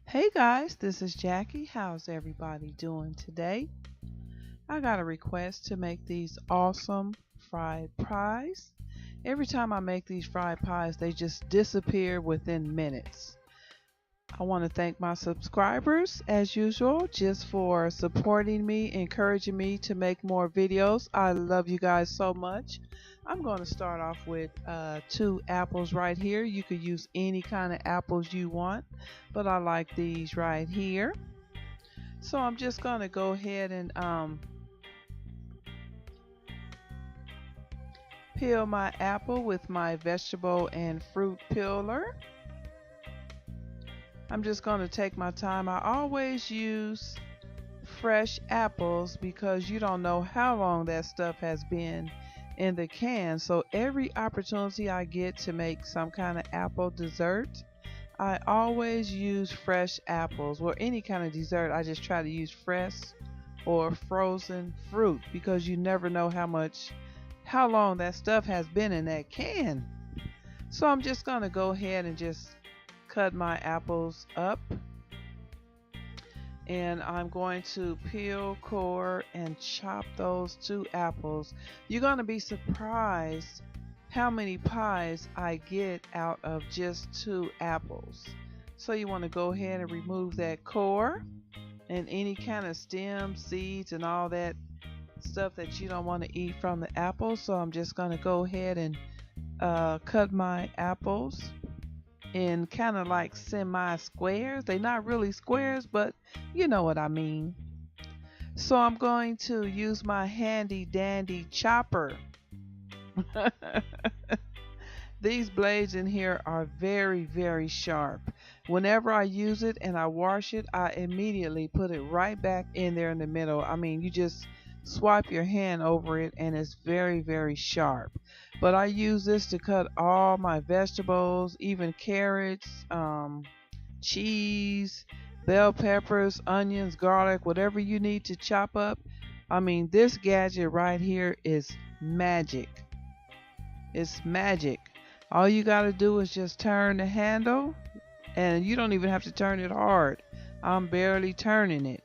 Hey guys, this is Jackie. How's everybody doing today? I got a request to make these awesome fried pies. Every time I make these fried pies, they just disappear within minutes. I want to thank my subscribers, as usual, just for supporting me, encouraging me to make more videos. I love you guys so much. I'm going to start off with 2 apples right here. You could use any kind of apples you want, but I like these right here. So I'm just going to go ahead and peel my apple with my vegetable and fruit peeler. I'm just going to take my time. I always use fresh apples because you don't know how long that stuff has been in the can. So every opportunity I get to make some kind of apple dessert, I always use fresh apples. Or any kind of dessert, I just try to use fresh or frozen fruit because you never know how long that stuff has been in that can. So I'm just going to go ahead and just cut my apples up, and I'm going to peel, core, and chop those 2 apples. You're going to be surprised how many pies I get out of just 2 apples. So you want to go ahead and remove that core and any kind of stem, seeds, and all that stuff that you don't want to eat from the apple. So I'm just going to go ahead and cut my apples in kind of like semi-squares. They're not really squares, but you know what I mean. So I'm going to use my handy dandy chopper. These blades in here are very, very sharp. Whenever I use it and I wash it, I immediately put it right back in there in the middle. I mean, you just swipe your hand over it and it's very, very sharp. But I use this to cut all my vegetables, even carrots, cheese, bell peppers, onions, garlic, whatever you need to chop up. I mean, this gadget right here is magic. It's magic. All you got to do is just turn the handle, and you don't even have to turn it hard. I'm barely turning it.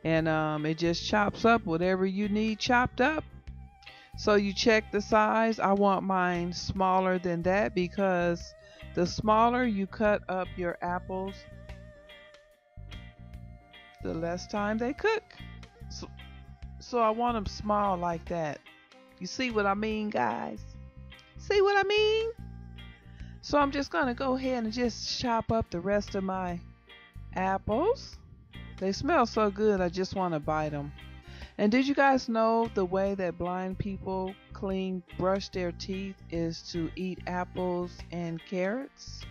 And it just chops up whatever you need chopped up. So you check the size. I want mine smaller than that because the smaller you cut up your apples, the less time they cook. So I want them small like that. You see what I mean, guys? See what I mean? So I'm just going to go ahead and just chop up the rest of my apples. They smell so good, I just want to bite them. And did you guys know the way that blind people brush their teeth is to eat apples and carrots?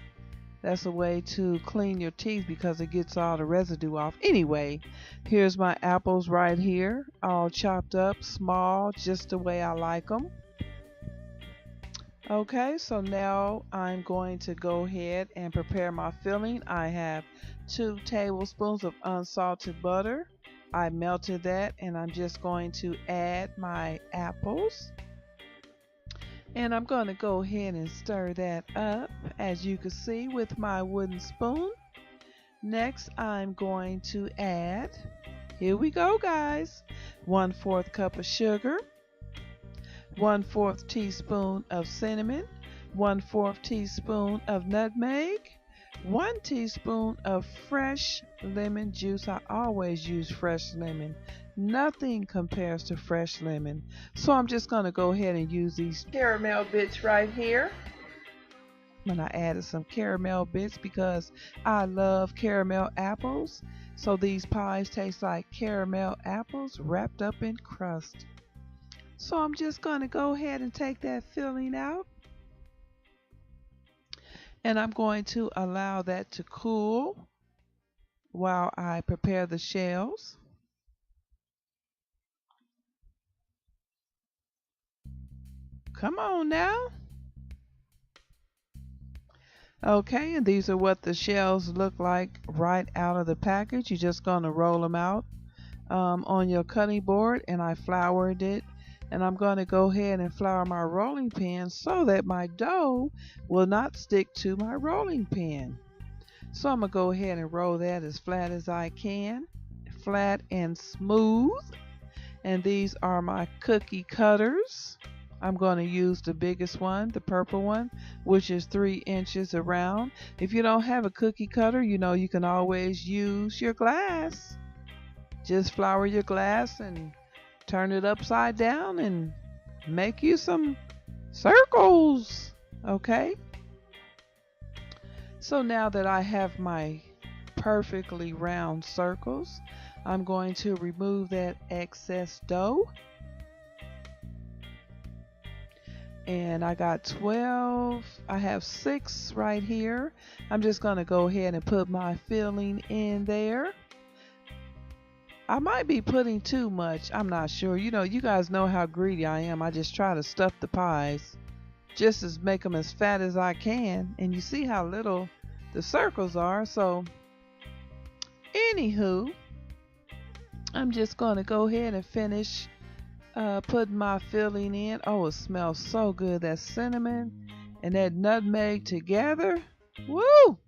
That's a way to clean your teeth because it gets all the residue off. Anyway, here's my apples right here, all chopped up, small, just the way I like them. Okay, so now I'm going to go ahead and prepare my filling. I have 2 tablespoons of unsalted butter. I melted that, and I'm just going to add my apples. And I'm going to go ahead and stir that up, as you can see, with my wooden spoon. Next, I'm going to add, here we go, guys, 1/4 cup of sugar, 1/4 teaspoon of cinnamon, 1/4 teaspoon of nutmeg, 1 teaspoon of fresh lemon juice. I always use fresh lemon. Nothing compares to fresh lemon. So I'm just going to go ahead and use these caramel bits right here. And I added some caramel bits because I love caramel apples. So these pies taste like caramel apples wrapped up in crust. So I'm just going to go ahead and take that filling out. And I'm going to allow that to cool while I prepare the shells. Come on now. Okay, and these are what the shells look like right out of the package. You're just going to roll them out on your cutting board, and I floured it. And I'm going to go ahead and flour my rolling pin so that my dough will not stick to my rolling pin. So I'm going to go ahead and roll that as flat as I can. Flat and smooth. And these are my cookie cutters. I'm going to use the biggest one, the purple one, which is 3 inches around. If you don't have a cookie cutter, you can always use your glass. Just flour your glass and turn it upside down and make you some circles. Okay? So now that I have my perfectly round circles, I'm going to remove that excess dough. And I got 12. I have 6 right here. I'm just going to go ahead and put my filling in there. I might be putting too much. I'm not sure. You guys know how greedy I am. I just try to stuff the pies just as make them as fat as I can. And you see how little the circles are. So, anywho, I'm just going to go ahead and finish putting my filling in. Oh, it smells so good. That cinnamon and that nutmeg together. Woo!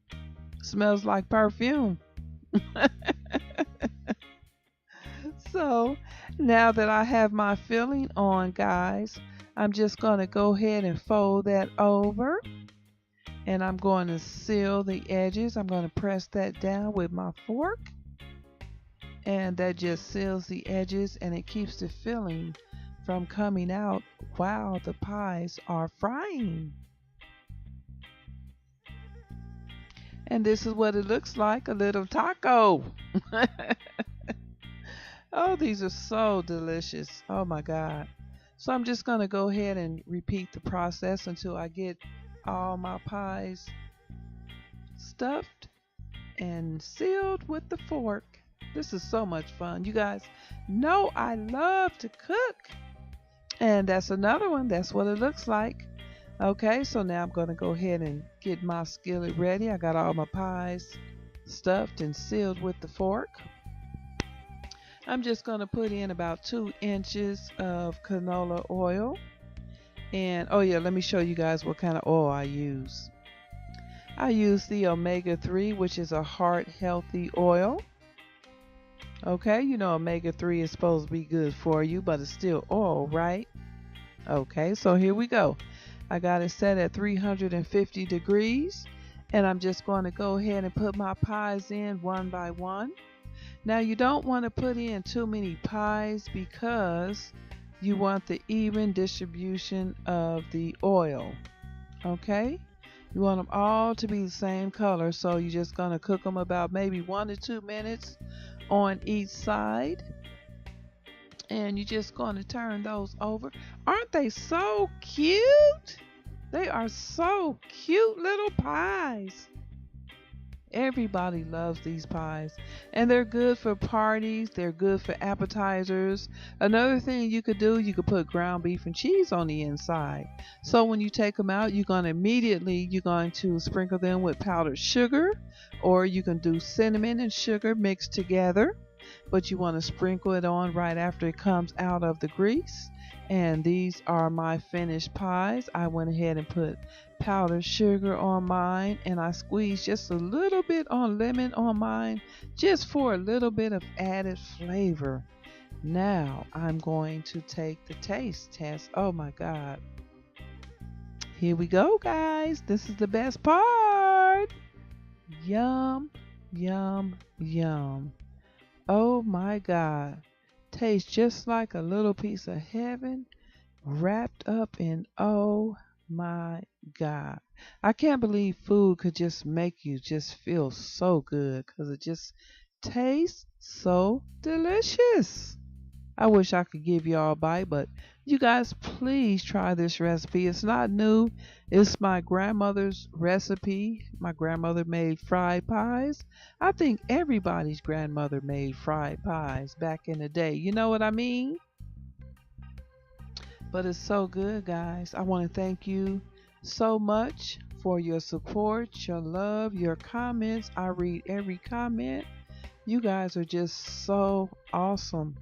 Smells like perfume. So now that I have my filling on, guys, I'm just going to go ahead and fold that over. And I'm going to seal the edges. I'm going to press that down with my fork. And that just seals the edges and it keeps the filling from coming out while the pies are frying. And this is what it looks like, a little taco. Oh, these are so delicious. Oh my God. So I'm just going to go ahead and repeat the process until I get all my pies stuffed and sealed with the fork. This is so much fun. You guys know I love to cook. And that's another one. That's what it looks like. Okay, so now I'm going to go ahead and get my skillet ready. I got all my pies stuffed and sealed with the fork. I'm just going to put in about 2 inches of canola oil. And oh yeah, let me show you guys what kind of oil I use. I use the omega-3, which is a heart healthy oil. Okay, omega-3 is supposed to be good for you, but it's still oil, right? Okay, so here we go. I got it set at 350 degrees. And I'm just going to go ahead and put my pies in one by one. Now you don't want to put in too many pies because you want the even distribution of the oil. Okay? You want them all to be the same color, so you're just going to cook them about maybe 1 to 2 minutes on each side. And you're just going to turn those over. Aren't they so cute? They are so cute little pies. Everybody loves these pies, and they're good for parties. They're good for appetizers. Another thing you could do, you could put ground beef and cheese on the inside. So when you take them out, you're going to sprinkle them with powdered sugar, or you can do cinnamon and sugar mixed together, but you want to sprinkle it on right after it comes out of the grease. And these are my finished pies. I went ahead and put powdered sugar on mine, and I squeezed just a little bit on lemon on mine just for a little bit of added flavor. Now I'm going to take the taste test. Oh my God. Here we go, guys. This is the best part. Yum, yum, yum. Oh my God. Tastes just like a little piece of heaven wrapped up in oh my God. I can't believe food could just make you just feel so good because it just tastes so delicious. I wish I could give y'all a bite, but you guys please try this recipe. It's not new. It's my grandmother's recipe. My grandmother made fried pies. I think everybody's grandmother made fried pies back in the day. You know what I mean? But it's so good, guys. I want to thank you so much for your support, your love, your comments. I read every comment. You guys are just so awesome.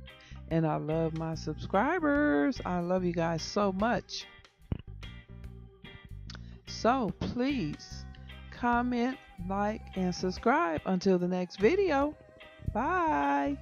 And I love my subscribers. I love you guys so much. So please comment, like, and subscribe. Until the next video. Bye.